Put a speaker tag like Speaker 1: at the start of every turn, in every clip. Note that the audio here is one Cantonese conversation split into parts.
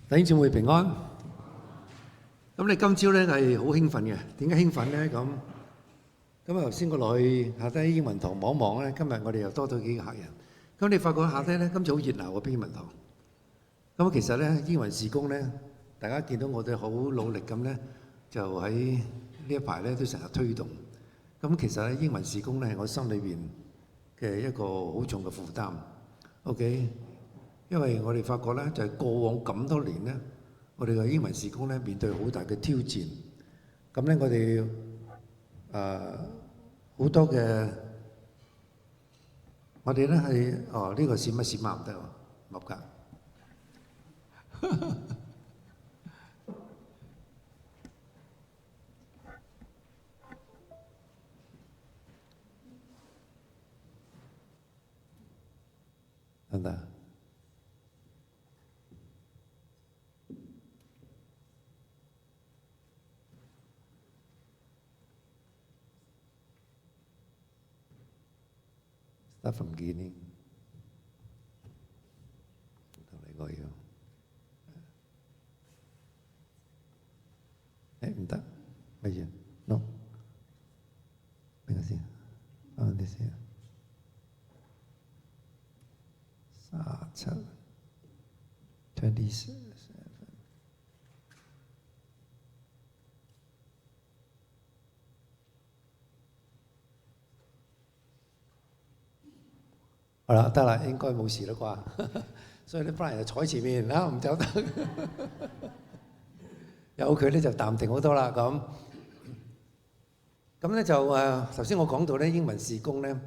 Speaker 1: 弟兄姊妹平安。咁你今朝咧係好興奮嘅，點解興奮咧？咁頭先我落去下低英文堂望一望咧，今日我哋又多咗幾個客人。咁你發覺下低咧，今次好熱鬧嘅英文堂。咁其實咧，英文事工咧，大家見到我哋好努力咁咧，就喺呢一排咧都成日推動。咁其實咧，英文事工咧係我心裏邊嘅一個好重嘅負擔。OK。因為我哋發覺咧，就係過往咁多年咧，我哋嘅英文事工咧面對好大嘅挑戰。咁咧，我哋好多嘅，我哋咧係呢個閃乜閃碼唔得喎，唔合格。得唔得？Start from beginning，同你個樣，唔得，乜嘢 ？No， 邊個先？你先。37 27。好啦，得啦，應該冇事啦啩。所以呢班人就坐喺前面啦，唔走得。有佢咧就淡定好多啦。咁咧就頭先我講到咧英文事工咧，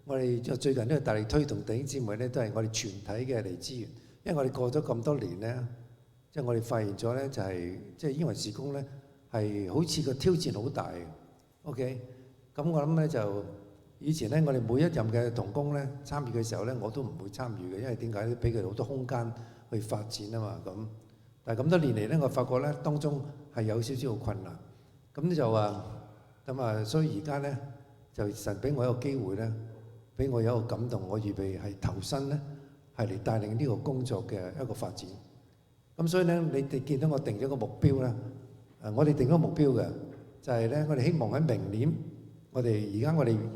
Speaker 1: 我哋最近都大力推動弟兄姊妹咧，都係我哋全體嘅嚟資源。因為我哋過咗咁多年咧，即係我哋發現咗咧，就係即係英文事工咧係好似個挑戰好大嘅。OK， 咁我諗咧就。以前咧，我哋每一任嘅同工咧參與嘅時候咧，我都唔會參與嘅，因為點解咧？俾佢好多空間去發展啊嘛。但係咁多年嚟咧，我發覺咧當中係有少少困難。咁就所以而家咧就神俾我一個機會咧，俾我有一個感動，我預備係投身咧，係嚟帶領呢個工作嘅一個發展。咁所以咧，你哋見到我定咗個目標咧，我哋定咗個目標嘅就係咧，我哋希望喺明年。我哋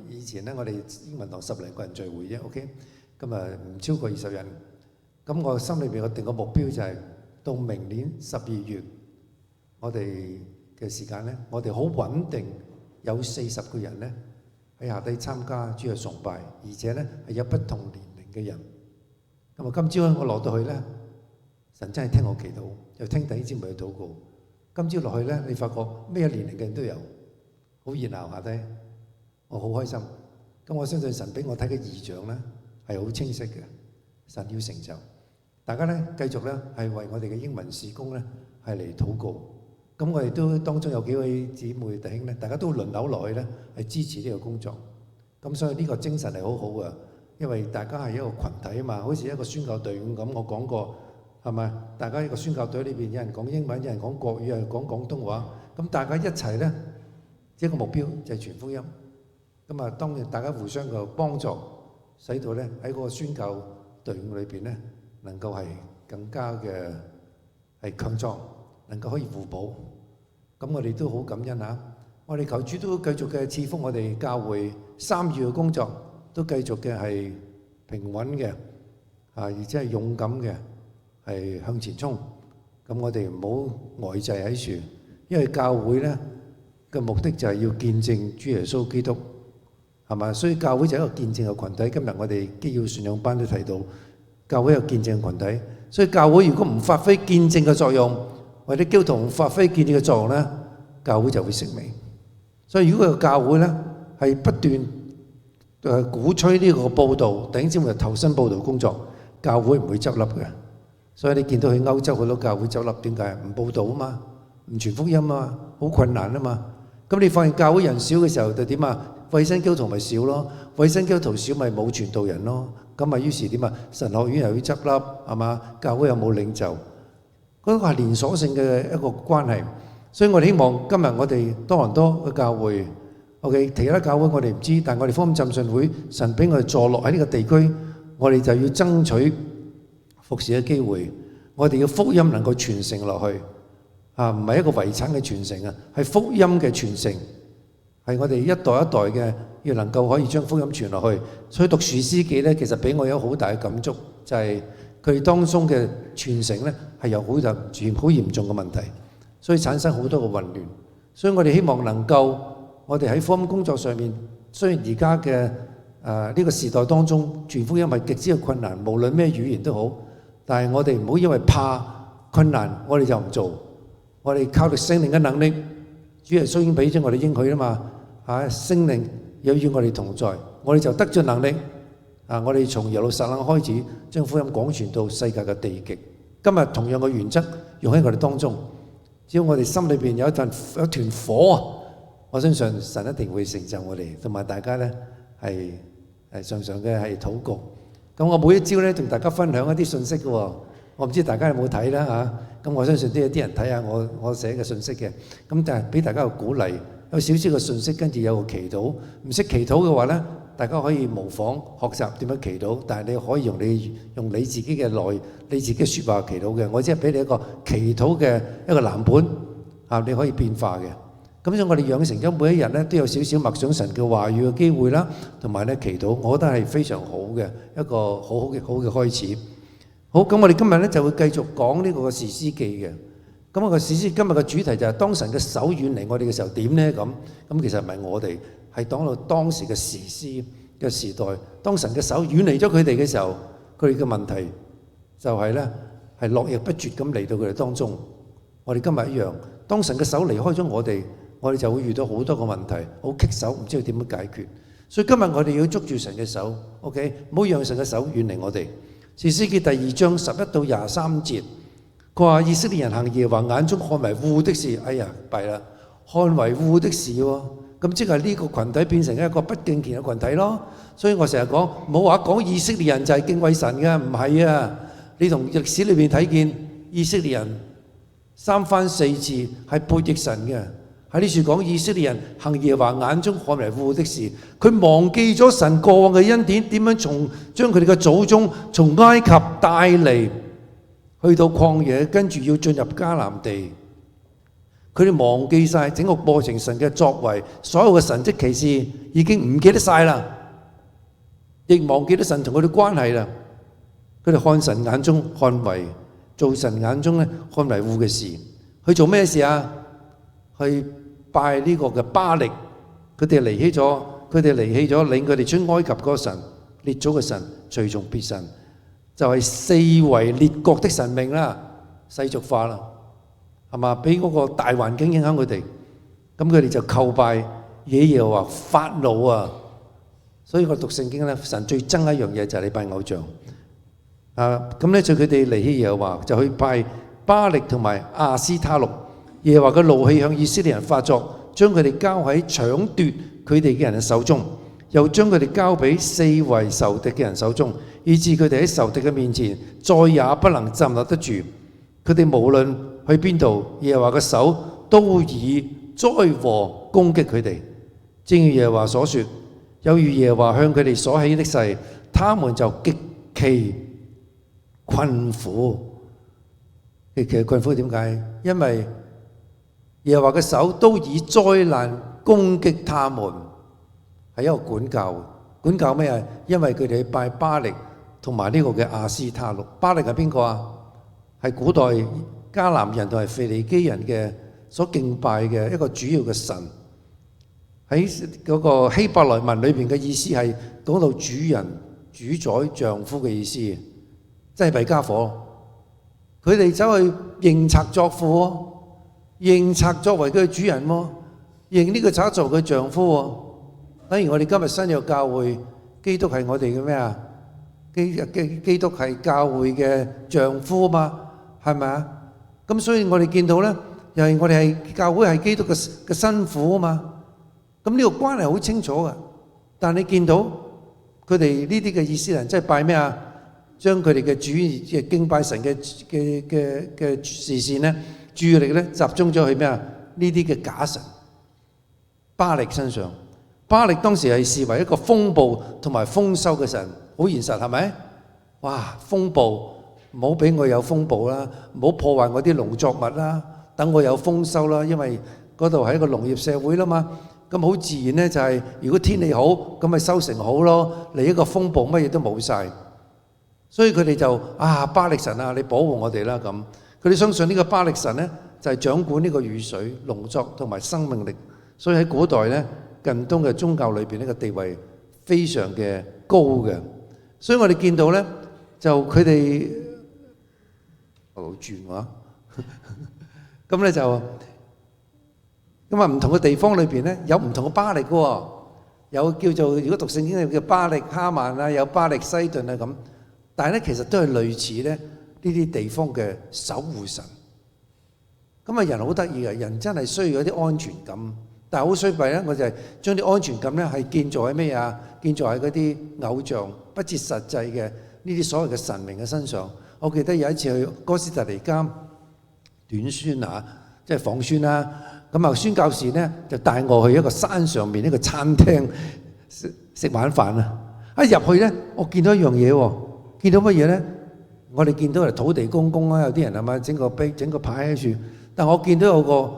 Speaker 1: 以前咧，我哋英文堂10零個人聚會啫 ，OK， 咁唔超過20人。咁我心裏邊我定個目標就係到明年12月，我哋嘅時間咧，我哋好穩定有40個人咧喺下低參加主日崇拜，而且咧係有不同年齡嘅人。咁今朝我落到去咧，神真係聽我祈禱，又聽弟兄姊妹去禱告。今朝落去咧，你發覺咩年齡嘅人都有，好熱鬧下低。我好開心，咁我相信神俾我睇嘅異象咧係好清晰嘅，神要成就。大家咧繼續咧係為我哋嘅英文事工咧係嚟禱告。咁我哋都當中有幾位姊妹弟兄咧，大家都輪流落去咧係支持呢個工作。咁所以呢個精神係好好嘅，因為大家係一個群體啊嘛，好似一個宣教隊伍咁。我講過係咪？大家一個宣教隊裏邊有人講英文，有人講國語，有人講廣東話，咁大家一齊咧一個目標就係傳福音。咁當然大家互相嘅幫助，使到咧喺嗰個宣教隊伍裏邊咧，能夠係更加嘅係強壯，能夠可以互補。咁我哋都好感恩嚇，我哋求主都繼續嘅賜福我哋教會參與嘅工作，都繼續嘅係平穩嘅，而且係勇敢嘅，係向前衝。咁我哋唔好呆滯喺處，因為教會咧嘅目的就係要見證主耶穌基督。係嘛？所以教會就係一個見證嘅群體。今日我哋基要信仰班都提到，教會有見證群體。所以教會如果唔發揮見證嘅作用，或者基督徒唔發揮見證嘅作用咧，教會就會式微。所以如果個教會咧係不斷鼓吹呢個報導，弟兄姊妹投身報導工作，教會唔會執笠嘅。所以你見到去歐洲好多教會執笠，點解？唔報導啊嘛，唔傳福音啊嘛，好困難啊嘛。咁你發現教會人少嘅時候就點啊？衞生基督徒咪少咯，衞生基督徒少咪冇傳道人咯。咁咪於是點啊？神學院又要執笠係嘛？教會又冇領袖，嗰個係連鎖性嘅一個關係。所以我哋希望今日我哋多倫多嘅教會 ，OK， 其他教會我哋唔知，但係我哋福音浸信會，神俾我哋坐落喺呢個地區，我哋就要爭取服侍嘅機會，我哋嘅福音能夠傳承落去啊，唔係一個遺產嘅傳承啊，係福音嘅傳承，係我哋一代一代嘅要能夠可以將福音傳落去。所以讀士師記咧，其實俾我有好大嘅感觸，就係佢當中嘅傳承咧係有好嚴重嘅問題，所以產生好多嘅混亂。所以我哋希望能夠我哋喺福音工作上面，雖然而家嘅呢個時代當中傳福音係極之嘅困難，無論咩語言都好，但係我哋唔好因為怕困難，我哋就唔做。我哋靠住聖靈嘅能力，主耶穌已經俾咗我哋應許啦嘛嚇，聖靈有與我哋同在，我哋就得著能力啊！我哋從耶路撒冷開始，將福音廣傳到世界嘅地極。今日同樣嘅原則用喺我哋當中，只要我哋心裏邊有一團火啊，我相信神一定會成就我哋，同埋大家咧係常常嘅係禱告。咁我每一朝咧同大家分享一啲信息嘅喎，我唔知大家有冇睇啦嚇。咁我相信都有啲人睇下我寫嘅信息嘅。咁但係俾大家個鼓勵，有少少嘅信息，跟住有個祈禱。唔識祈禱嘅話咧，大家可以模仿學習點樣祈禱，但係你可以用你自己嘅你自己嘅説話祈禱嘅。我只係俾你一個祈禱嘅一個藍本啊，你可以變化嘅。咁所以我哋養成咗每一日咧都有少少默想神嘅話語嘅機會啦，同埋咧祈禱，我覺得係非常好嘅一個好嘅開始。好，咁我哋今日咧就會繼續講呢個士師記嘅。咁個士師今日嘅主題就係當神嘅手遠離我哋嘅時候點咧？咁其實唔係我哋，係講到當時嘅士師嘅時代，當神嘅手遠離咗佢哋嘅時候，佢哋嘅問題就係咧係絡繹不絕咁嚟到佢哋當中。我哋今日一樣，當神嘅手離開咗我哋就會遇到好多個問題，好棘手，唔知道點樣解決。所以今日我哋要捉住神嘅手 ，OK， 唔好讓神嘅手遠離我哋。士師記第2章11到23節，佢話以色列人行耶和華眼中看為惡的事，哎呀弊啦，看為惡的事喎，咁即係呢個群體變成一個不敬虔嘅群體咯。所以我成日講，唔好話講以色列人就係敬畏神嘅，唔係啊！你從歷史裏邊睇見以色列人三番四次係背逆神嘅。喺呢處講以色列人行耶和華眼中看為惡的事，佢忘記咗神過往嘅恩典，點樣將佢哋嘅祖宗從埃及帶嚟，去到曠野，跟住要進入迦南地。佢哋忘記晒整個過程，神嘅作為，所有嘅神蹟奇事已經唔記得晒啦，亦忘記咗神同佢哋關係啦。佢哋看神眼中看為做神眼中咧看為惡嘅事，去做咩事啊？去拜呢個嘅巴力，佢哋離棄咗領佢哋出埃及嗰個神，列祖嘅神，隨從別神，就係四圍列國的神明啦，世俗化啦，係嘛？俾嗰個大環境影響佢哋，咁佢哋就叩拜耶和華發怒啊！所以我讀聖經咧，神最憎一樣嘢就係你拜偶像啊！咁咧就佢哋離棄耶和華，就去拜巴力同埋亞斯他錄。耶和華嘅怒氣向以色列人發作，將佢哋交喺搶奪佢哋嘅人嘅手中，又將佢哋交俾四圍仇敵嘅人手中，以致佢哋喺仇敵嘅面前再也不能站立得住。佢哋無論去邊度，耶和華嘅手都以災禍攻擊佢哋。正如耶和華所說，有如耶和華向佢哋所起的誓，他們就極其困苦。極其困苦點解？因為耶和華嘅手都以災難攻擊他們，係一個管教。管教咩啊？因為佢哋去拜巴力同埋呢個嘅亞斯他錄。巴力係邊個啊？係古代迦南人同埋腓尼基人嘅所敬拜嘅一個主要嘅神。喺嗰個希伯來文裏邊嘅意思係講到主人、主宰、丈夫嘅意思，真係弊家伙。佢哋走去認賊作父，認賊作為佢嘅主人喎，認呢個賊作為佢丈夫喎。等於我哋今日新約教會，基督係我哋嘅咩啊？基督係教會嘅丈夫啊嘛，係咪啊？咁所以我哋見到咧，又係我哋係教會係基督嘅新婦啊嘛。咁呢個關係好清楚嘅。但你見到佢哋呢啲嘅以色列人，即係拜咩啊？將佢哋嘅主嘅敬拜神嘅視線咧，注意力咧集中咗去咩啊？呢啲嘅假神巴力身上。巴力當時係視為一個風暴同埋豐收嘅神，好現實係咪？哇！風暴唔好俾我有風暴啦，唔好破壞我啲農作物啦，等我有豐收啦，因為嗰度係一個農業社會啦嘛。咁好自然呢，就係如果天氣好，咁咪收成好咯。嚟一個風暴，乜嘢都冇晒。所以佢哋就巴力神啊，你保護我哋啦咁。佢哋相信呢個巴力神呢，就係掌管呢個雨水、農作同埋生命力。所以喺古代呢，近東嘅宗教裏邊呢個地位非常嘅高嘅。所以我哋見到呢，就佢哋好轉喎。咁咧就咁啊，唔同嘅地方裏邊咧有唔同嘅巴力嘅喎，有叫做如果讀聖經叫巴力哈曼啊，有巴力西頓啊咁。但係咧其實都係類似咧呢啲地方嘅守護神。咁啊人好得意嘅，人真係需要一啲安全感，但係好衰弊咧，我就係將啲安全感咧係建造喺咩啊？建造喺嗰啲偶像不切實際嘅呢啲所謂嘅神明嘅身上。我記得有一次去哥斯達黎加短宣啊，即係訪宣啦。咁啊，宣教士咧就帶我去一個山上面一個餐廳食晚飯啊！一入去咧，我見到一樣嘢喎，見到乜嘢咧？我哋見到係土地公公啊，有啲人係咪整個碑、整個牌喺處？但我見到有個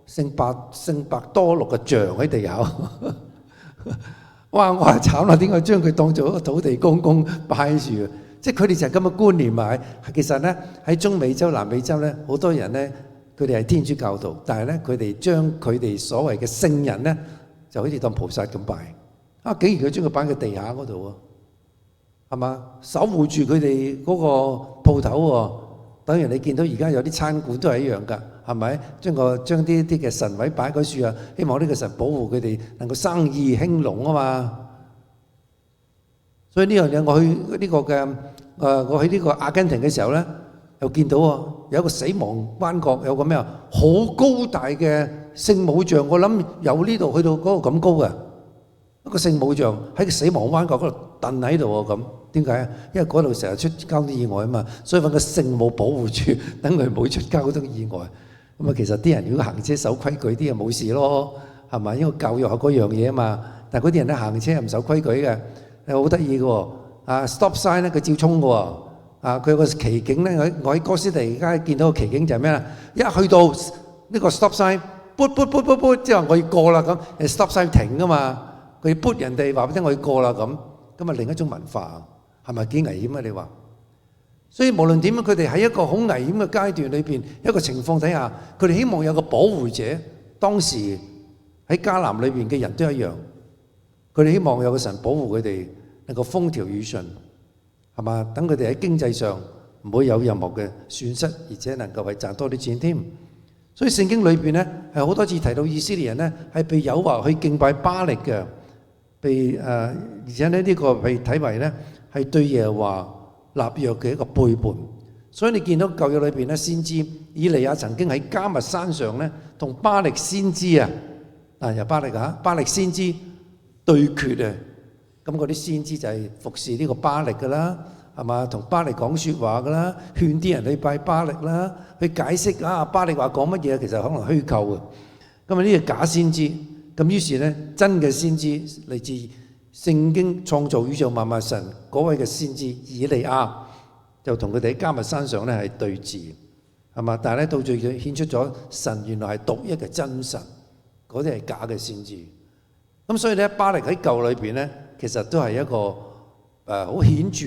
Speaker 1: 聖伯多祿嘅像喺地下。哇！我話慘啦，點解將佢當做一個土地公公擺喺處？即係佢哋就係咁嘅觀念埋。其實咧喺中美洲、南美洲咧，好多人咧。佢哋係天主教徒，但係咧佢哋將佢哋所謂嘅聖人咧，就好似當菩薩咁拜。竟然佢將佢擺喺地下嗰度喎，係嘛？守護住佢哋嗰個鋪頭喎。等於你見到而家有啲餐館都係一樣㗎，係咪？將啲嘅神位擺喺處啊，希望呢個神保護佢哋能夠生意興隆啊嘛。所以呢樣嘢我去呢個嘅我去呢個阿根廷嘅時候咧。又見到有一個死亡彎角有個咩啊，好高大嘅聖母像，我諗由呢度去到嗰度咁高嘅一個聖母像喺個死亡彎角嗰度掟喺度喎。咁點解啊？因為嗰度成日出交通意外啊嘛，所以揾個聖母保護住，等佢唔好出交通意外。咁啊，其實啲人如果行車守規矩啲就冇事咯，係咪？因為教育係嗰樣嘢啊嘛。但係嗰啲人咧行車唔守規矩嘅，係好得意嘅喎。stop sign 咧佢照衝嘅喎。佢有個奇景咧，我喺哥斯達黎加見到個奇景就係咩咧？一去到呢個 stop sign，即係話我要過啦咁，stop sign 停噶嘛，佢要 put 人哋話俾聽我要過啦咁，咁啊另一種文化係咪幾危險啊？你話？所以無論點樣，佢哋喺一個好危險嘅階段裏邊，一個情況底下，佢哋希望有個保護者。當時喺迦南裏邊嘅人都一樣，佢哋希望有個神保護佢哋，能夠風調雨順。係嘛？等佢哋喺經濟上唔會有任何嘅損失，而且能夠係賺多啲錢添。所以聖經裏邊咧係好多次提到以色列人咧係被誘惑去敬拜巴力嘅，而且咧呢個被睇為咧係對耶和華立約嘅一個背叛。所以你見到舊約裏邊咧，先知以利亞曾經喺迦密山上咧同巴力先知由巴力先知對決啊！咁嗰啲先知就係服侍呢個巴力㗎啦，係嘛？同巴力講説話㗎啦，勸啲人去拜巴力啦，去解釋巴力話講乜嘢，其實可能虛構嘅。咁啊呢個假先知，咁於是咧真嘅先知嚟自聖經創造宇宙萬物神嗰位嘅先知以利亞，就同佢哋喺迦密山上咧係對峙，係嘛？但係咧到最後顯出咗神原來係獨一嘅真神，嗰啲係假嘅先知。咁所以咧巴力喺舊裏邊咧。其實都係一個好顯著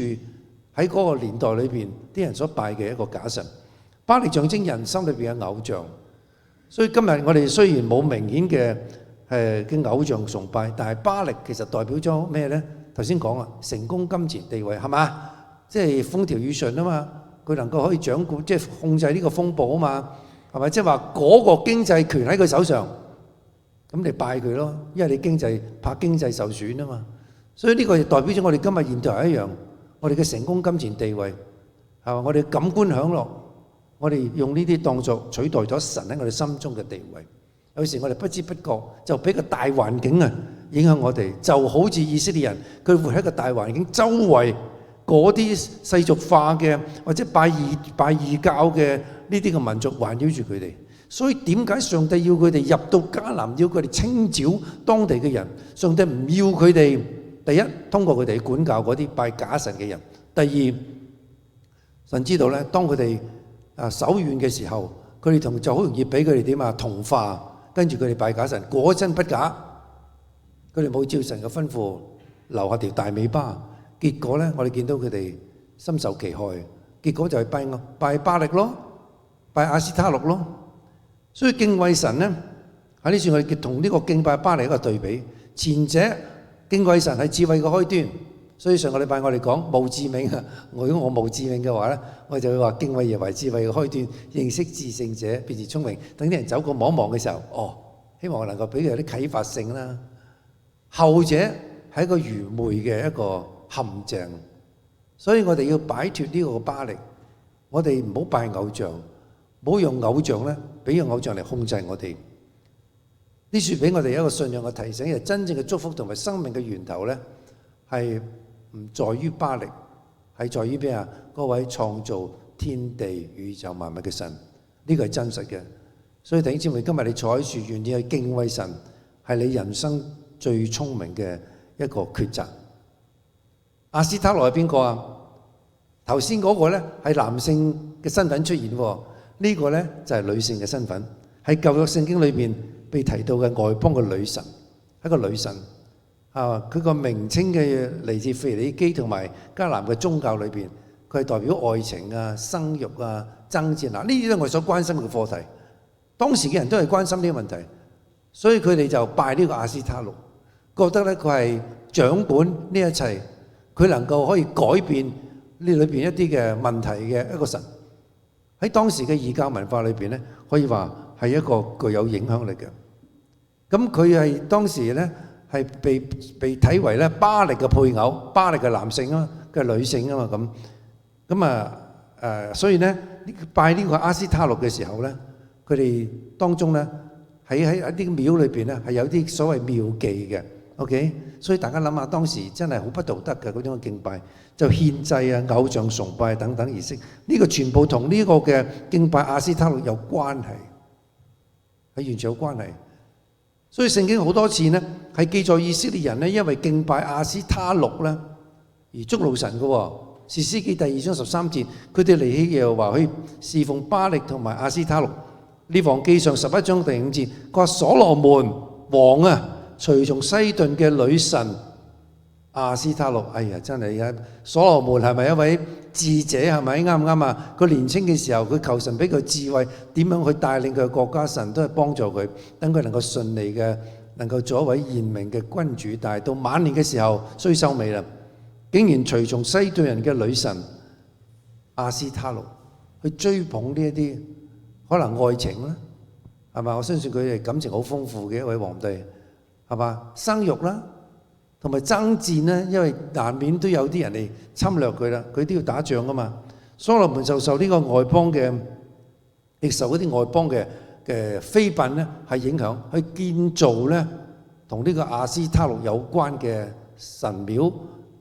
Speaker 1: 喺嗰個年代裏邊啲人所拜嘅一個假神。巴力象徵人心裏邊嘅偶像，所以今日我哋雖然冇明顯嘅偶像崇拜，但係巴力其實代表咗咩咧？頭先講啊，成功、金錢、地位係嘛？即係風調雨順啊嘛，佢能夠可以掌管，即係控制呢個風暴啊嘛，係咪？即係話嗰個經濟權喺佢手上，咁你拜佢咯，因為你怕經濟受損啊嘛。所以呢個亦代表咗我哋今日現代一樣，我哋嘅成功、金錢、地位係嘛？我哋感官享樂，我哋用呢啲當作取代咗神喺我哋心中嘅地位。有時我哋不知不覺就俾個大環境影響我哋，就好似以色列人佢活喺一個大環境，周圍嗰啲世俗化嘅或者拜異教嘅呢啲嘅民族環繞住佢哋。所以點解上帝要佢哋入到迦南，要佢哋清剿當地嘅人？上帝唔要佢哋。第一，通過佢哋管教嗰啲拜假神嘅人；第二，神知道咧，當佢哋手軟嘅時候，佢哋就好容易俾佢哋點啊同化，跟住佢哋拜假神，果真不假，佢哋冇照神嘅吩咐留下條大尾巴，結果咧我哋見到佢哋深受其害，結果就係拜巴力咯，拜亞斯他錄咯。所以敬畏神咧喺呢處我哋同呢個敬拜巴力一個對比，前者敬畏神係智慧嘅開端。所以上個禮拜我哋講無智冥啊，如果我無智冥嘅話咧，我就會話敬畏耶和華智慧嘅開端，認識至聖者便是聰明。等啲人走過望一望嘅時候，希望我能夠俾佢有啲啟發性啦。後者係一個愚昧嘅一個陷阱，所以我哋要擺脫呢個巴力，我哋唔好拜偶像，唔好用偶像咧，俾個偶像嚟控制我哋。呢處俾我哋一個信仰嘅提醒，係真正嘅祝福同埋生命嘅源頭咧，係唔在於巴力，係在於咩啊？嗰位創造天地宇宙萬物嘅神，呢個係真實嘅。所以弟兄姊妹，今日你坐喺處，願意去敬畏神，係你人生最聰明嘅一個抉擇。亞斯他錄係邊個啊？頭先嗰個咧係男性嘅身份出現，呢個咧就係女性嘅身份，喺舊約聖經裏邊被提到嘅外邦嘅女神，係個女神。佢個名稱嘅嚟自腓尼基同埋迦南嘅宗教裏邊，佢係代表愛情啊、生育啊、爭戰啊，呢啲都係我所關心嘅課題。當時嘅人都係關心呢個問題，所以佢哋就拜呢個亞斯他錄，覺得咧佢係掌管呢一切，佢能夠可以改變呢裏邊一啲嘅問題嘅一個神。喺當時嘅異教文化裏邊咧，可以話係一個具有影響力嘅。咁佢係當時咧，係被睇為咧巴力嘅配偶，巴力嘅男性啊，嘅女性啊嘛咁所以咧拜呢個亞斯他錄嘅時候咧，佢哋當中咧喺一啲廟裏邊咧係有啲所謂廟妓嘅 ，OK， 所以大家諗下當時真係好不道德嘅嗰種敬拜，就獻祭啊、偶像崇拜等等儀式，呢個全部同呢個嘅敬拜亞斯他錄有關係，係完全有關係。所以聖經好多次呢係記載以色列人呢因為敬拜亞斯他錄呢而觸怒神嘅。士師記第2章13節，佢哋離棄耶和華去侍奉巴力同埋亞斯他錄。列王記上11章第5節，佢話所羅門王啊，隨從西頓嘅女神亞斯他錄。哎呀，真係啊！所羅門係咪一位智者？係咪啱唔啱啊？佢年輕嘅時候，佢求神俾佢智慧，點樣去帶領佢嘅國家，神都係幫助佢，等佢能夠順利嘅，能夠做一位賢明嘅君主。但係到晚年嘅時候，衰收尾啦，竟然隨從西頓人嘅女神亞斯他錄去追捧呢一啲可能愛情啦，係嘛？我相信佢哋感情好豐富嘅一位皇帝，係嘛？生育啦。同埋爭戰呢，因為難免都有啲人嚟侵略佢啦，佢都要打仗噶嘛。所羅門就受呢個外邦嘅，亦受嗰啲外邦嘅妃嬪呢係影響，去建造呢同呢個亞斯他錄有關嘅神廟、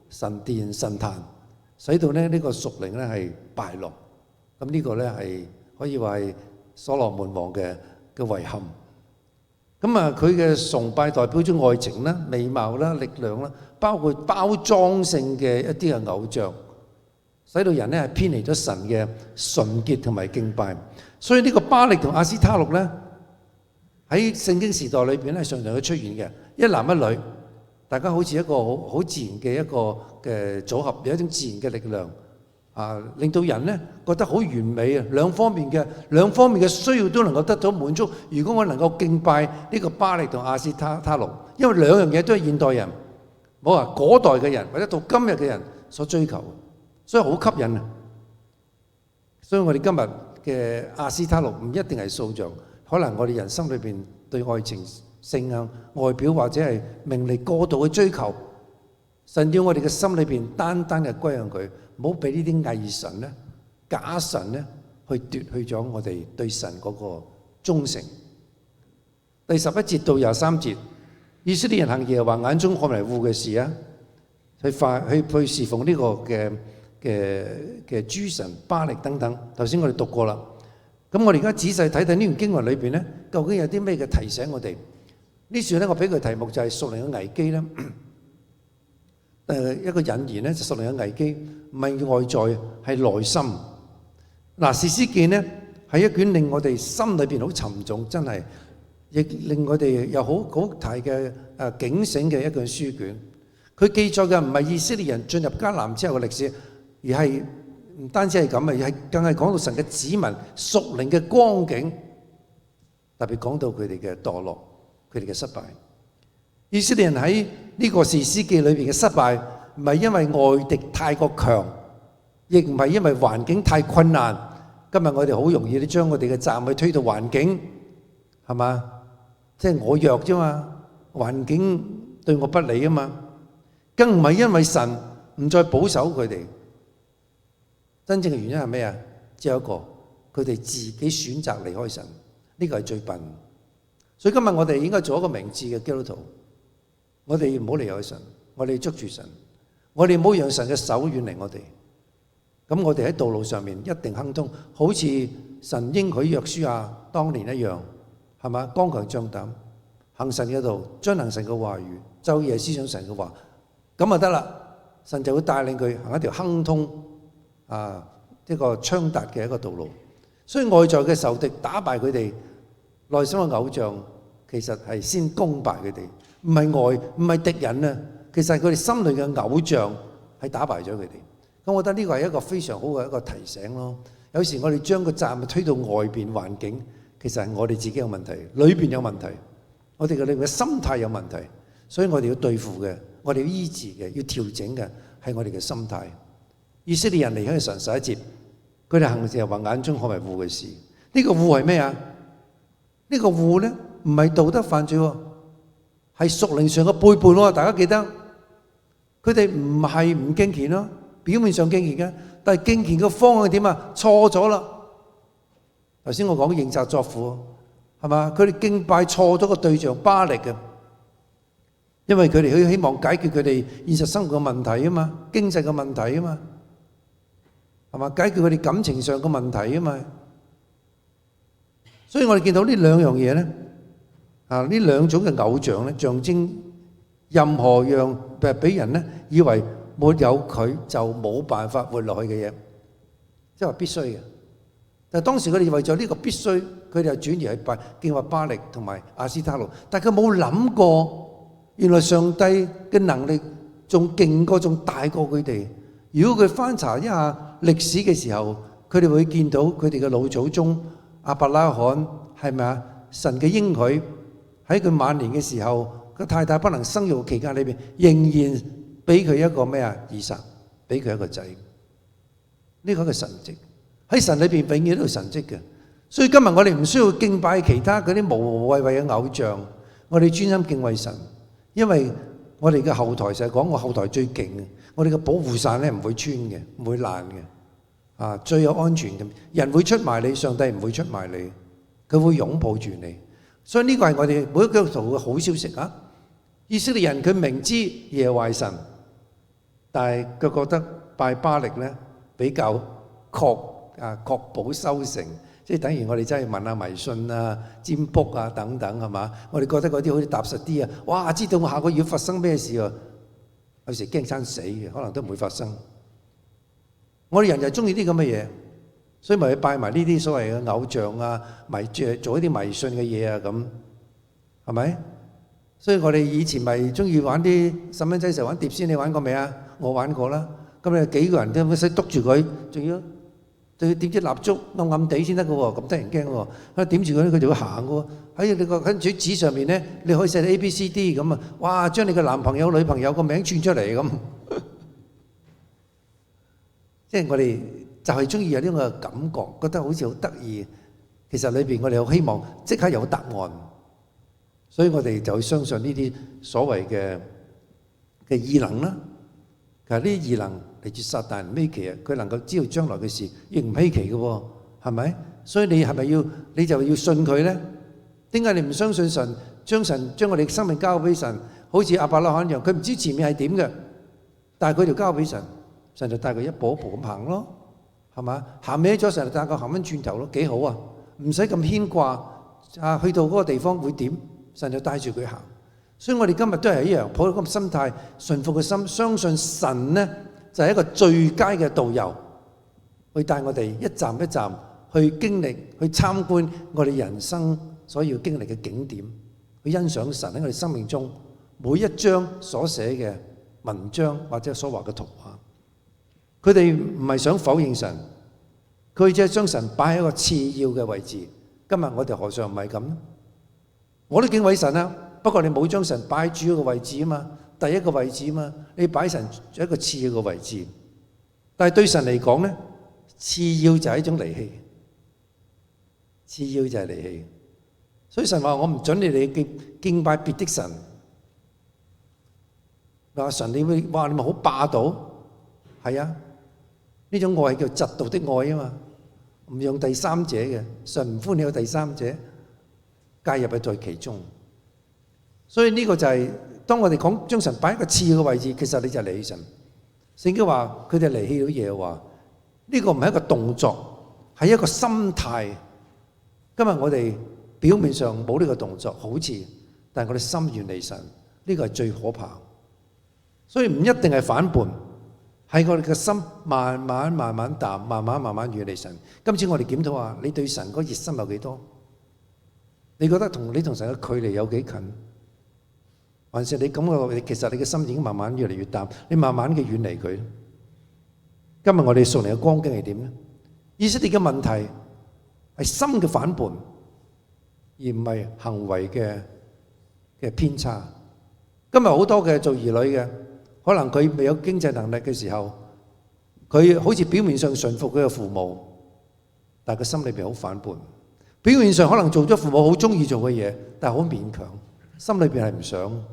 Speaker 1: 神殿、神壇，使到呢個屬靈呢係敗落。咁呢個呢係可以話係所羅門王嘅遺憾。咁啊，佢嘅崇拜代表咗愛情啦、美貌啦、力量啦，包括包裝性嘅一啲嘅偶像，使到人咧係偏離咗神嘅純潔同埋敬拜。所以呢個巴力同亞斯他錄咧，喺聖經時代裏邊咧，常常會出現嘅，一男一女，大家好似一個好自然嘅一個嘅組合，有一種自然嘅力量。令到人咧覺得好完美啊！兩方面嘅需要都能夠得到滿足。如果我能夠敬拜呢個巴力同亞斯他錄，因為兩樣嘢都係現代人，冇話嗰代嘅人或者到今日嘅人所追求，所以好吸引啊！所以我哋今日嘅亞斯他錄唔一定係塑像，可能我哋人生裏邊對愛情、性啊、外表或者係名利過度嘅追求，神要我哋嘅心裏邊單單嘅歸向佢。唔好俾呢啲偽神咧、假神咧，去奪去咗我哋對神嗰個忠誠。第11節到23節，以色列人行耶和華眼中看為惡嘅事啊，去侍奉呢個嘅諸神巴力等等。頭先我哋讀過啦。咁我哋而家仔細睇睇呢段經文裏邊咧，究竟有啲咩嘅提醒我哋？呢處咧，我俾佢題目就係屬靈嘅危機啦。一個引言咧，就屬靈嘅危機唔係外在，係內心。嗱，士師記呢係一卷令我哋心裏邊好沉重，真係亦令我哋有好大嘅警醒嘅一卷書卷。佢記載嘅唔係以色列人進入迦南之後嘅歷史，而係唔單止係咁啊，而係更係講到神嘅子民屬靈嘅光景，特別講到佢哋嘅墮落、佢哋嘅失敗。以色列人喺呢個士師記裏邊嘅失敗，唔係因為外敵太過強，亦唔係因為環境太困難。今日我哋好容易都將我哋嘅責任去推到環境，係嘛？即係我弱啫嘛，環境對我不利啊嘛。更唔係因為神唔再保守佢哋，真正嘅原因係咩啊？只有一個，佢哋自己選擇離開神，呢個係最笨。所以今日我哋應該做一個明智嘅基督徒，我哋唔好離開神，我哋捉住神，我哋唔好讓神嘅手遠離我哋。咁我哋喺道路上面一定亨通，好似神應許約書亞當年一樣，係嘛？剛強壯膽，行神嘅道，遵行神嘅話語，晝夜思想神嘅話。咁就得啦，神就會帶領佢行一條亨通一個暢達嘅一個道路。所以外在嘅仇敵打敗佢哋，內心嘅偶像其實係先攻敗佢哋，唔係敵人啊，其實係佢哋心裏嘅偶像係打敗咗佢哋。咁我覺得呢個係一個非常好嘅一個提醒咯。有時我哋將個責任推到外邊環境，其實係我哋自己有問題，裏邊有問題，我哋嘅心態有問題，所以我哋要對付嘅。我哋要醫治嘅，要調整嘅係我哋嘅心態。以色列人離開神11節，佢哋行事係話眼中看為惡嘅事。呢個惡係咩啊？呢個惡咧唔係道德犯罪喎，係屬靈上嘅背叛喎。大家記得，佢哋唔係唔敬虔咯，表面上敬虔嘅，但係敬虔嘅方向點啊？錯咗啦。頭先我講認賊作父，係嘛？佢哋敬拜錯咗個對象巴力嘅。因為佢哋希望解決佢哋現實生活嘅問題啊嘛，經濟嘅問題啊嘛，係嘛？解決佢哋感情上嘅問題啊嘛。所以我哋見到呢兩樣嘢咧，呢兩種嘅偶像咧，象徵任何樣俾人咧以為沒有佢就冇辦法活落去嘅嘢，即係話必須嘅。但係當時佢哋為咗呢個必須，佢哋就轉移去拜敬拜巴力同埋亞斯他錄，但係佢冇諗過。原來上帝嘅能力仲勁過，仲大過佢哋。如果佢翻查一下歷史嘅時候，佢哋會見到佢哋嘅老祖宗亞伯拉罕係咪啊？神嘅應許喺佢晚年嘅時候，個太太不能生育期間裏邊，仍然俾佢一個咩啊？以撒，俾佢一個仔。呢個係一個神蹟，喺神裏邊永遠都有神蹟嘅。所以今日我哋唔需要敬拜其他嗰啲無無謂謂嘅偶像，我哋專心敬畏神。因為我哋嘅後台成日講，我後台最勁嘅，我哋嘅保護傘咧唔會穿嘅，唔會爛嘅，最有安全嘅。人會出賣你，上帝唔會出賣你，佢會擁抱住你。所以呢個係我哋每一個基督徒嘅好消息啊！以色列人佢明知耶和華神，但係佢覺得拜巴力咧比較確保收成。即係等於我哋真係問下迷信啊、占卜啊等等係嘛？我哋覺得嗰啲好似踏實啲啊！哇，知道我下個月發生咩事啊？有時驚生死嘅，可能都唔會發生。我哋人就係中意啲咁嘅嘢，所以咪去拜埋呢啲所謂嘅偶像啊、做一啲迷信嘅嘢啊咁，係咪？所以我哋以前咪中意玩啲細蚊仔成日玩碟仙，你玩過未啊？我玩過啦。咁你幾個人都使督住佢，仲要點支蠟燭暗暗地先得嘅喎，咁得人驚喎。點住佢就會行嘅喎。喺你個跟住紙上面咧，你可以寫 ABCD 咁啊！哇，將你嘅男朋友、女朋友個名串出嚟咁。即係我哋就係中意有呢個感覺，覺得好似好得意。其實裏邊我哋好希望即刻有答案，所以我哋就相信呢啲所謂嘅異能啦。其實呢啲異能嚟自撒但唔稀奇啊！佢能夠知道將來嘅事，亦唔稀奇嘅喎，係咪？所以你係咪你就要信佢咧？點解你唔相信神？將我哋嘅生命交俾神，好似亞伯拉罕一樣，佢唔知前面係點嘅，但係佢就交俾神，神就帶佢一步一步咁行咯，係嘛？行歪咗，神就帶佢行翻轉頭咯，幾好啊！唔使咁牽掛啊，去到嗰個地方會點？神就帶住佢行。所以我哋今日都係一樣，抱住咁嘅心態，順服嘅心，相信神咧就係一個最佳嘅導遊。去帶我哋一站一站去經歷、去參觀我哋人生所要經歷嘅景點，去欣賞神喺我哋生命中每一章所寫嘅文章或者所畫嘅圖畫。佢哋唔係想否認神，佢只係將神擺喺一個次要嘅位置。今日我哋何嘗唔係咁呢？我都敬畏神啊，不過你冇將神擺喺主要嘅位置啊嘛，第一個位置啊嘛，你擺神喺一個次要嘅位置。但係對神嚟講咧，次要就係一種離棄，次要就係離棄。所以神話我唔準你哋敬拜別的神。話神你會話你咪好霸道？係啊，呢種愛係叫嫉妒的愛啊嘛，唔用第三者嘅，神唔歡喜有第三者介入喺在其中。所以呢個就係當我哋講將神擺喺一個次要嘅位置，其實你就離棄神。聖經話佢哋離棄咗耶和華，呢個唔係一個動作，係一個心態。今日我哋表面上冇呢個動作，好似，但係我哋心遠離神，呢個係最可怕。所以唔一定係反叛，係我哋嘅心慢慢淡，慢慢遠離神。今次我哋檢討下，你對神嗰熱心有幾多？你覺得你同神嘅距離有幾近？還是你感覺其實你嘅心已經慢慢越嚟越淡，你慢慢嘅遠離佢？今日我哋屬靈嘅光景係點呢？以色列嘅問題係心嘅反叛，而唔係行為嘅偏差。今日好多嘅做兒女嘅，可能佢未有經濟能力嘅時候，佢好似表面上順服佢嘅父母，但係佢心裏邊好反叛。表面上可能做咗父母好中意做嘅嘢，但係好勉強，心裏邊係唔想。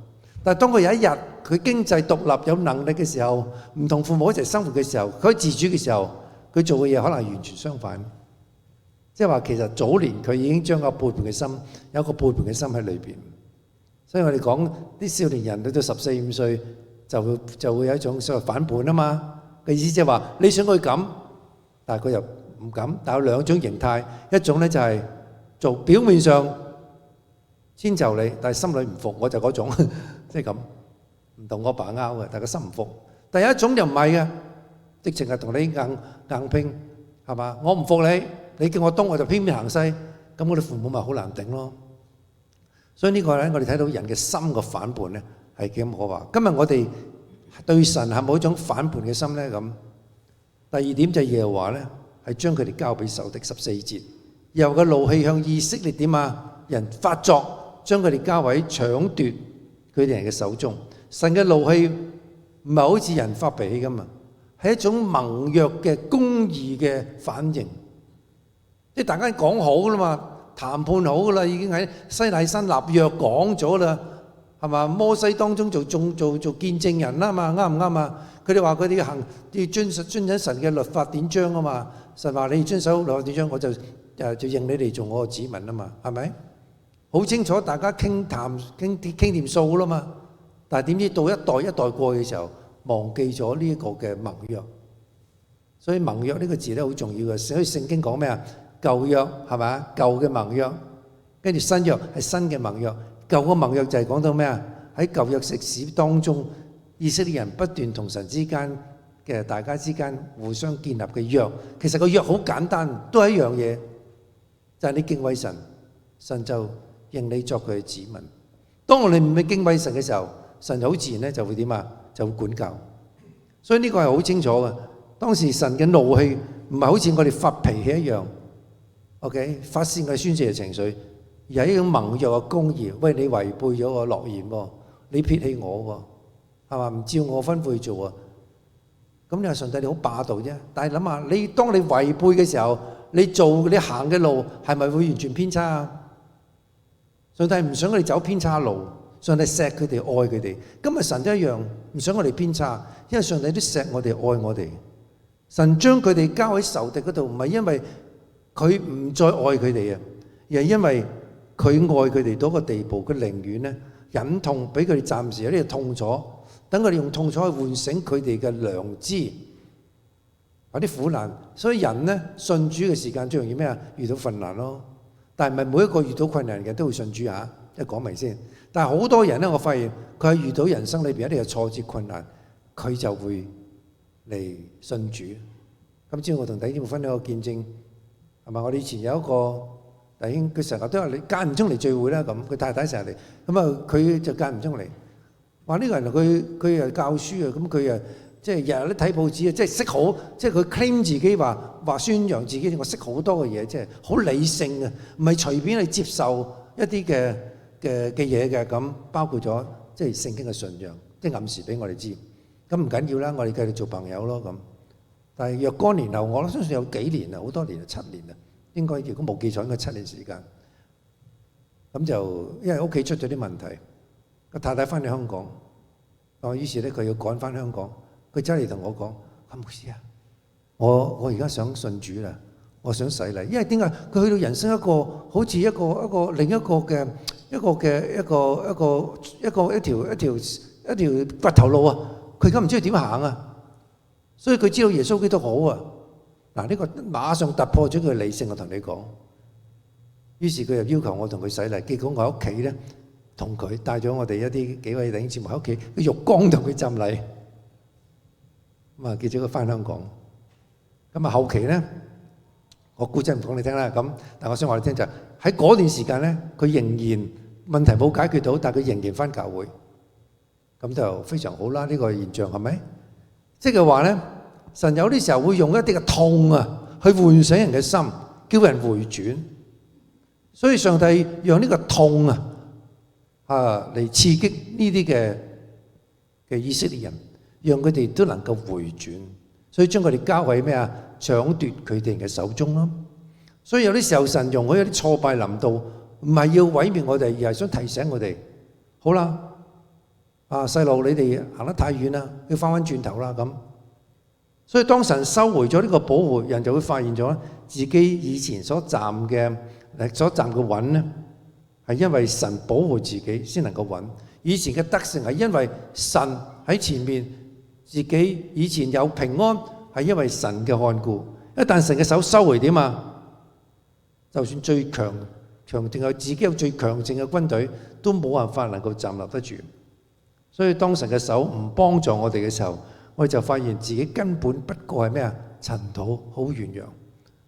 Speaker 1: 但係當佢有一日佢經濟獨立有能力嘅時候，唔同父母一齊生活嘅時候，佢可以自主嘅時候，佢做嘅嘢可能係完全相反。即係話其實早年佢已經將個背叛嘅心，有一個背叛嘅心喺裏邊。所以我哋講啲少年人到到14、15歲就會有一種所謂反叛啊嘛嘅意思，即係話你想佢咁，但係佢又唔敢。但有兩種形態，一種咧就係做表面上遷就你，但係心裏唔服，我就嗰種即係咁，唔同我爸拗嘅，但係個心唔服。第一種就唔係嘅，直情係同你硬拼，係嘛？我唔服你，你叫我東我就偏偏行西，咁我哋父母咪好難頂咯。所以呢個咧，我哋睇到人嘅心嘅反叛咧係幾咁可怕。今日我哋對神係冇一種反叛嘅心咧咁。第二點就係耶和華咧係將佢哋交俾仇敵。14節，耶和華嘅怒氣向以色列點啊？人發作。將佢哋交喺搶奪佢哋人嘅手中。神嘅怒氣唔係好似人發脾氣咁啊，係一種盟約嘅公義嘅反應。即係大家講好啦嘛，談判好噶啦，已經喺西奈山立約講咗啦，係嘛？摩西當中做見證人啦嘛，啱唔啱啊？佢哋話佢哋要遵守神嘅律法典章啊嘛。神話你要遵守律法典章，我就認你哋做我嘅子民啊嘛，係咪？好清楚，大家傾掂數啦嘛。但係點知到一代一代過嘅時候，忘記咗呢一個嘅盟約。所以盟約呢個字咧好重要嘅。所以聖經講咩啊？舊約係咪？舊嘅盟約，跟住新約係新嘅盟約。舊嘅盟約就係講到咩啊？喺舊約歷史當中，以色列人不斷同神之間嘅大家之間互相建立嘅約。其實個約好簡單，都係一樣嘢，就係你敬畏神，神就認你作佢嘅子民。當我哋唔去敬畏神嘅時候，神好自然咧就會點啊？就會管教。所以呢個係好清楚嘅。當時神嘅怒氣唔係好似我哋發脾氣一樣 ，OK， 發泄我哋宣泄嘅情緒，而係一種盟約嘅公義。喂，你違背咗我諾言喎，你撇棄我喎，係嘛？唔照我吩咐去做啊？咁你話上帝你好霸道啫。但係諗下，你當你違背嘅時候，你行嘅路係咪會完全偏差啊？上帝唔想我哋走偏差路，上帝錫佢哋，愛佢哋。今日神都一樣，唔想我哋偏差，因為上帝都錫我哋，愛我哋。神將佢哋交喺仇敵嗰度，唔係因為佢唔再愛佢哋啊，而係因為佢愛佢哋到一個地步，佢寧願咧忍痛俾佢哋暫時有啲痛楚，等佢哋用痛楚去喚醒佢哋嘅良知，有啲苦難。所以人咧信主嘅時間最容易咩啊？遇到困難咯。但係唔係每一個遇到困難嘅人都會信主啊？一講明先。但係好多人咧，我發現佢喺遇到人生裏邊一啲嘅挫折困難，佢就會嚟信主。今朝我同弟兄姊妹分享個見證，係咪？我哋以前有一個弟兄，佢成日都係你間唔中嚟聚會啦，咁佢太太成日嚟，咁啊佢就間唔中嚟。話呢個人佢又教書啊，咁佢又即係日日都睇報紙啊，即係識好，即係佢 claim 自己話宣揚自己，我識好多嘅嘢，即係好理性啊，唔係隨便去接受一啲嘅嘢嘅咁，包括咗即係聖經嘅信仰，即係暗示俾我哋知。咁唔緊要啦，我哋繼續做朋友咯咁。但係若干年後，我相信有幾年啦，好多年啦，7年啦，應該如果冇記錯應該7年時間。咁就因為屋企出咗啲問題，個太太翻嚟香港，於是咧佢要趕翻香港，佢走嚟同我講：牧師啊，我而家想信主啦，我想洗禮。因為點解佢去到人生一個好似一個另一個嘅一條掘頭路啊！佢而家唔知佢點行啊，所以佢知道耶穌基督好啊。嗱，呢個馬上突破咗佢嘅理性，我同你講。於是佢又要求我同佢洗禮，結果我喺屋企咧同佢帶咗我哋幾位弟兄姊妹喺屋企浴缸同佢浸禮。咁啊，結咗佢翻香港。咁啊，後期咧，我估真唔講你聽啦。咁，但我想話你聽就係喺嗰段時間咧，佢仍然問題冇解決到，但係佢仍然翻教會。咁就非常好啦，呢個現象係咪？即係話咧，神有啲時候會用一啲嘅痛啊，去喚醒人嘅心，叫人回轉。所以上帝讓呢個痛嚟刺激呢啲嘅以色列人，讓佢哋都能夠回轉。所以將佢哋交喺咩啊？搶奪佢哋嘅手中咯。所以有啲時候神容許有啲挫敗臨到，唔係要毀滅我哋，而係想提醒我哋，好啦。細路，你哋行得太遠啦，要翻返轉頭啦咁。所以當神收回咗呢個保護，人就會發現咗自己以前所站嘅穩咧，係因為神保護自己先能夠穩。以前嘅得勝係因為神喺前面，自己以前有平安係因為神嘅看顧。一旦神嘅手收回點啊，就算最強定係自己有最強盛嘅軍隊，都冇辦法能夠站立得住。所以當神嘅手唔幫助我哋嘅時候，我哋就發現自己根本不過係咩啊？塵土，好軟弱。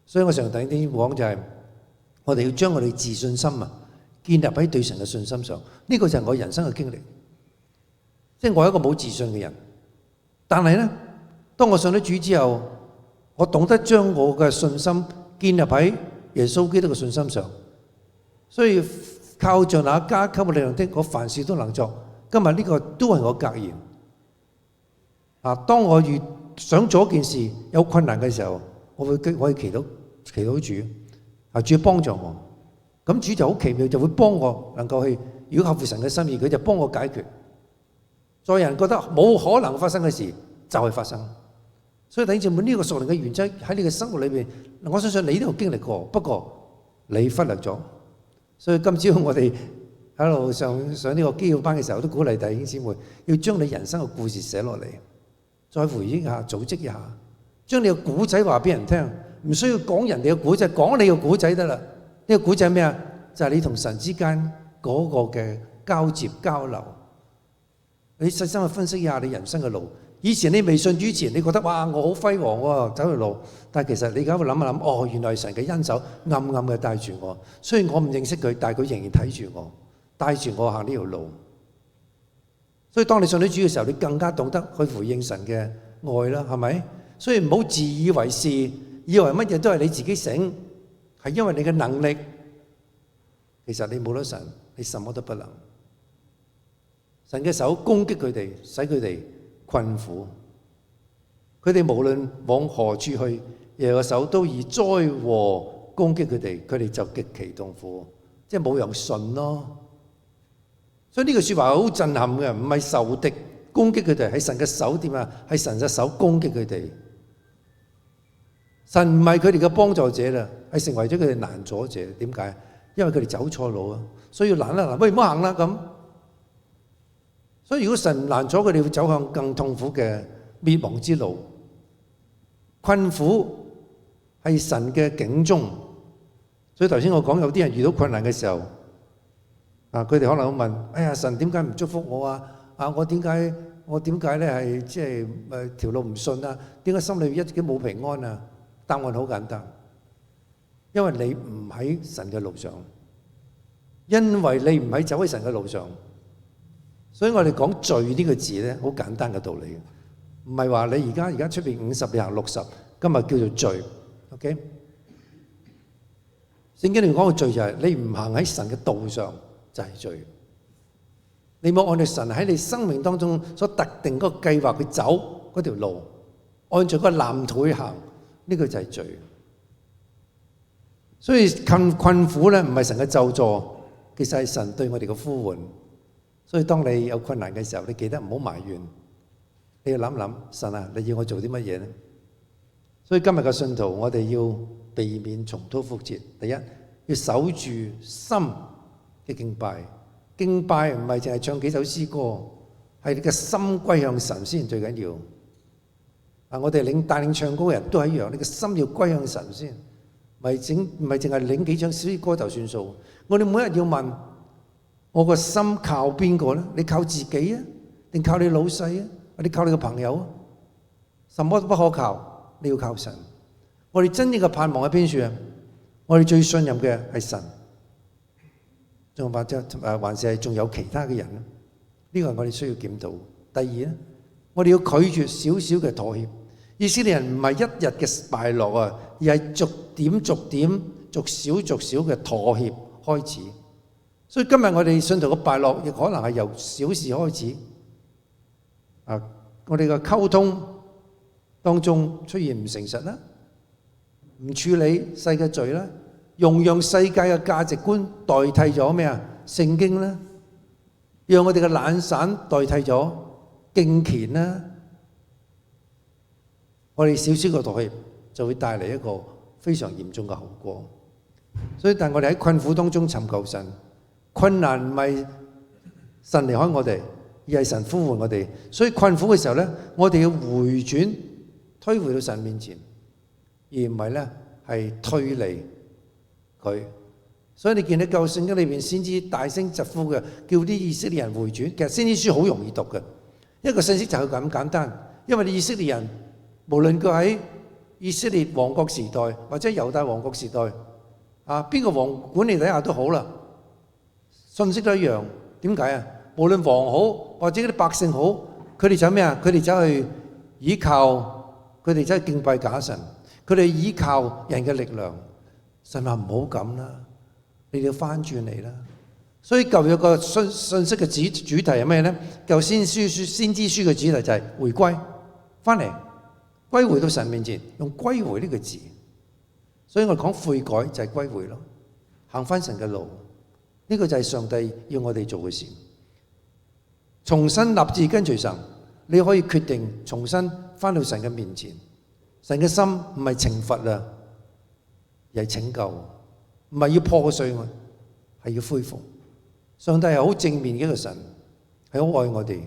Speaker 1: 所以我常等啲講就係，我哋要將我哋自信心建立喺對神嘅信心上。呢個就係我人生嘅經歷。即係我係一個冇自信嘅人，但係咧，當我上咗主之後，我懂得將我嘅信心建立喺耶穌基督嘅信心上。所以靠着那加給我力量的，我凡事都能做。今日呢個都係我格言。當我越想做一件事有困難嘅時候，我會祈禱主，主幫助我。咁主就好奇妙，就會幫我能夠去，如果合乎神嘅心意，佢就幫我解決。在人覺得冇可能發生嘅事，就係發生。所以弟兄姊妹，呢個屬靈嘅原則喺你嘅生活裏邊，我相信你都有經歷過，不過你忽略咗。所以今朝我哋喺度上呢個基要班嘅時候，都鼓勵弟兄姊妹要將你人生嘅故事寫落嚟，再回憶一下，組織一下，將你嘅古仔話俾人聽，唔需要講人哋嘅古仔，講你嘅古仔得啦。呢個古仔係咩啊？就係你同神之間嗰個嘅交接交流。你細心去分析一下你人生嘅路。以前你未信主前，你覺得哇，我好輝煌喎，走條路。但係其實你而家會諗一諗，哦，原來神嘅恩手暗暗嘅帶住我。雖然我唔認識佢，但係佢仍然睇住我，帶住我行呢條路。所以當你信咗主嘅時候，你更加懂得去回應神嘅愛啦，係咪？所以唔好自以為是，以為乜嘢都係你自己醒，係因為你嘅能力。其實你冇咗神，你什麼都不能。神嘅手攻擊佢哋，使佢哋困苦。佢哋無論往何處去，耶和華手都以災禍攻擊佢哋，佢哋就極其痛苦，即係冇人信咯。所以呢句說話好震撼嘅，唔係仇敵攻擊佢哋，係神嘅手點啊？係神嘅手攻擊佢哋。神唔係佢哋嘅幫助者啦，係成為咗佢哋攔阻者。點解？因為佢哋走錯路啊，所以要攔一攔，喂，唔好行啦咁。所以如果神唔攔阻佢哋，會走向更痛苦嘅滅亡之路。困苦係神嘅警鐘。所以頭先我講有啲人遇到困難嘅時候，佢哋可能會問：哎呀，神點解唔祝福我啊？我點解咧係即係條路唔順啊？點解心裏一直都冇平安啊？答案好簡單，因為你唔喺神嘅路上，因為你唔喺走喺神嘅路上，所以我哋講罪呢個字咧，好簡單嘅道理，唔係話你而家出邊50，你行60，今日叫做罪。OK， 聖經裏面講嘅罪就係你唔行喺神嘅道上就係罪，你冇按照神喺你生命當中所特定嗰個計劃去走嗰條路，按照嗰個藍圖去行，呢個就係罪。所以困苦咧唔係神嘅咒詛，其實係神對我哋嘅呼喚。所以當你有困難嘅時候，你記得唔好埋怨，你要諗諗神啊，你要我做啲乜嘢呢？所以今日嘅信徒，我哋要避免重蹈覆轍。第一，要守住心嘅敬拜，敬拜唔係淨係唱幾首詩歌，係你嘅心歸向神先最緊要。我哋帶領唱歌嘅人都係一樣，你嘅心要歸向神先，唔係淨係領幾張詩歌就算數。我哋每日要問，我個心靠邊個咧？你靠自己啊，定靠你老細啊？你靠你個朋友啊？什麼都不可靠，你要靠神。我哋真正嘅盼望喺邊處啊？我哋最信任嘅係神，仲或者還是係仲有其他嘅人咧？呢個係我哋需要檢討。第二咧，我哋要拒絕少少嘅妥協。以色列人唔係一日嘅敗落啊，而係逐點、逐少嘅妥協開始。所以今日我哋信徒嘅敗落，亦可能係由小事開始。我哋嘅溝通當中出現唔誠實啦，唔處理世界罪啦，用世界嘅價值觀代替咗咩啊？聖經啦，讓我哋嘅懶散代替咗敬虔啦。我哋少少嘅妥協就會帶嚟一個非常嚴重嘅後果。所以但我哋喺困苦當中尋求神，困難唔係神離開我哋，而係神呼喚我哋。所以困苦嘅時候咧，我哋要回轉，推回到神面前，而唔係咧係推離佢。所以你見到舊聖經裏邊先知大聲疾呼嘅，叫啲以色列人回轉。其實先知書好容易讀嘅，一個信息就係咁簡單。因為你以色列人無論佢喺以色列王國時代或者猶大王國時代，邊個王管理底下都好啦，信息都一樣。點解啊？無論王好或者啲百姓好，佢哋走咩啊？佢哋走去依靠，佢哋走去敬拜假神，佢哋依靠人嘅力量。神話唔好咁啦，你哋要翻轉嚟啦。所以舊約個信息嘅主題係咩咧？舊先知書嘅主題就係回歸，翻嚟。歸回到神面前，用歸回呢個字，所以我哋講悔改就係歸回咯，行翻神嘅路，呢個就係上帝要我哋做嘅事。重新立志跟隨神，你可以決定重新翻到神嘅面前。神嘅心唔係懲罰啊，而係拯救，唔係要破碎我，係要恢復。上帝係好正面嘅一個神，係好愛我哋，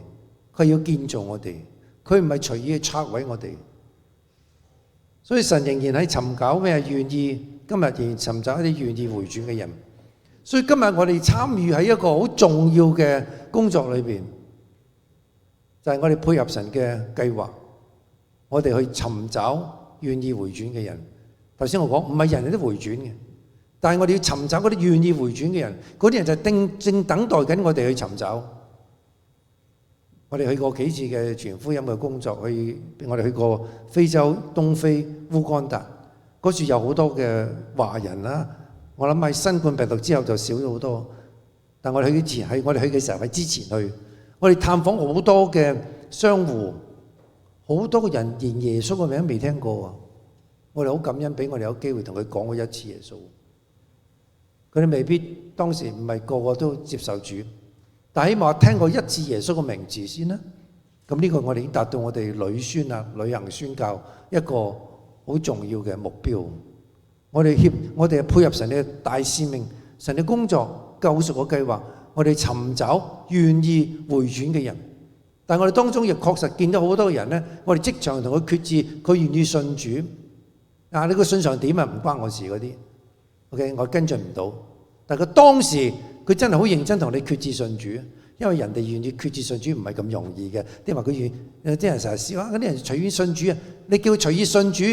Speaker 1: 佢要建造我哋，佢唔係隨意去拆毀我哋。所以神仍然喺尋找咩？願意今日仍然尋找一啲願意回轉嘅人。所以今日我哋參與喺一個好重要嘅工作裏邊，就係我哋配合神嘅計劃，我哋去尋找願意回轉嘅人。頭先我講唔係人人都回轉嘅，但係我哋要尋找嗰啲願意回轉嘅人，嗰啲人就正等待緊我哋去尋找。我哋去過幾次嘅傳福音嘅工作，我哋去過非洲東非烏干達，嗰處有好多嘅華人啦。我諗喺新冠病毒之後就少咗好多，但我哋去之前我哋去嘅時候係之前去，我哋探訪好多嘅商戶，好多個人連耶穌嘅名都未聽過啊！我哋好感恩，俾我哋有機會同佢講過一次耶穌。佢哋未必當時唔係個個都接受主。但起碼聽過一次耶穌嘅名字先啦，咁呢個我哋已經達到我哋旅宣行宣教一個好重要嘅目標。我哋配合神嘅大使命、神嘅工作、救贖嘅計劃，我哋尋找願意回轉嘅人。但係我哋當中亦確實見到好多人咧，我哋即場同佢決志，佢願意信主。你個信上點啊？唔關我事嗰啲。OK， 我跟進唔到。但係佢當時，佢真係好認真同你決志信主，因為人哋願意決志信主唔係咁容易嘅。啲人話佢啲人成日笑嗰啲人隨意信主啊，你叫佢隨意信主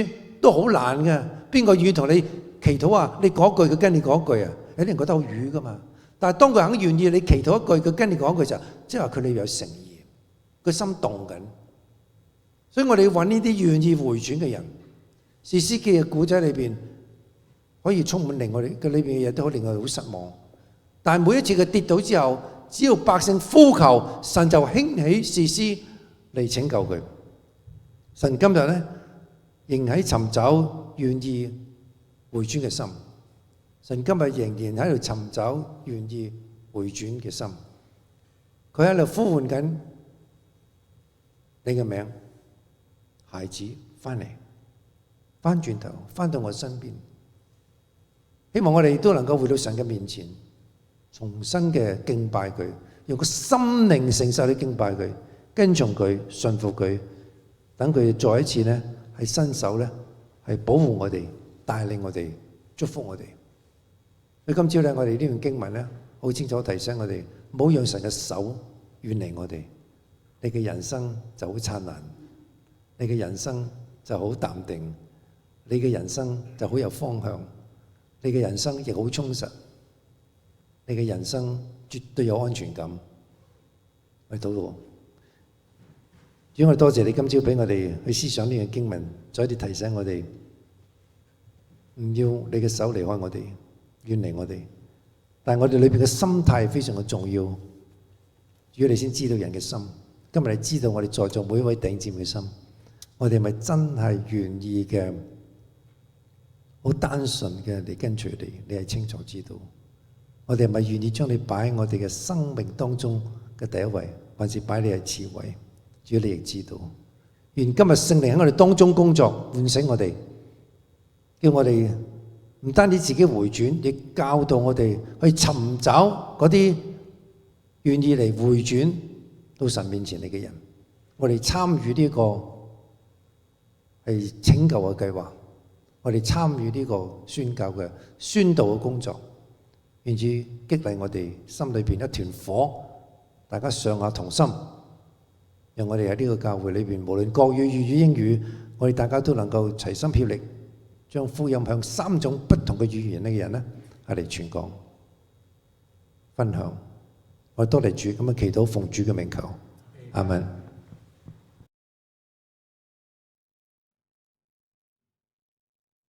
Speaker 1: 都好難嘅。邊個願意同你祈禱啊？你講句佢跟你講句啊，有啲人覺得好瘀噶嘛。但係當佢肯願意你祈禱一句，佢跟你講一句就，即係話佢哋有誠意，佢心動緊。所以我哋要揾呢啲願意回轉嘅人。士師記嘅古仔裏邊，可以充滿令我哋嘅裏邊嘅嘢，都好令我哋好失望。但係每一次佢跌倒之後，只要百姓呼求，神就興起士師嚟拯救佢。神今日咧，仍喺尋找願意回轉嘅心。神今日仍然喺度尋找願意回轉嘅心。佢喺度呼喚緊你嘅名，孩子，翻嚟，翻轉頭，翻到我身邊。希望我哋都能夠回到神嘅面前，重新嘅敬拜佢，用個心靈誠實去敬拜佢，跟從佢，順服佢，等佢再一次咧係伸手咧係保護我哋，帶領我哋，祝福我哋。所以今朝咧，我哋呢段經文咧好清楚提醒我哋，唔好讓神嘅手遠離我哋，你嘅人生就好燦爛，你嘅人生就好淡定，你嘅人生就好有方向，你嘅人生亦好充實，你嘅人生絕對有安全感。我哋禱告，主，我哋多謝你今朝俾我哋去思想呢段經文，再一次提醒我哋，唔要你嘅手離開我哋，遠離我哋。但係我哋裏邊嘅心態非常嘅重要。主，你先知道人嘅心。今日你知道我哋在座每一位弟兄姊妹嘅心，我哋係咪真係願意嘅，好單純嘅嚟跟隨你？你係清楚知道。我哋係咪願意將你擺喺我哋嘅生命當中嘅第一位，還是擺你係次位？主，你亦知道。願今日聖靈喺我哋當中工作，喚醒我哋，叫我哋唔單止自己回轉，亦教導我哋去尋找嗰啲願意嚟回轉到神面前嚟嘅人。我哋參與呢個係拯救嘅計劃，我哋參與呢個宣教嘅宣道嘅工作，願主激勵我哋心裏邊一團火，大家上下同心，讓我哋喺呢個教會裏邊，無論國語、粵語、英語，我哋大家都能夠齊心協力，將福音向3種不同嘅語言嘅人咧係嚟傳講、分享。我哋多謝主，咁樣祈禱奉主嘅名求，阿門。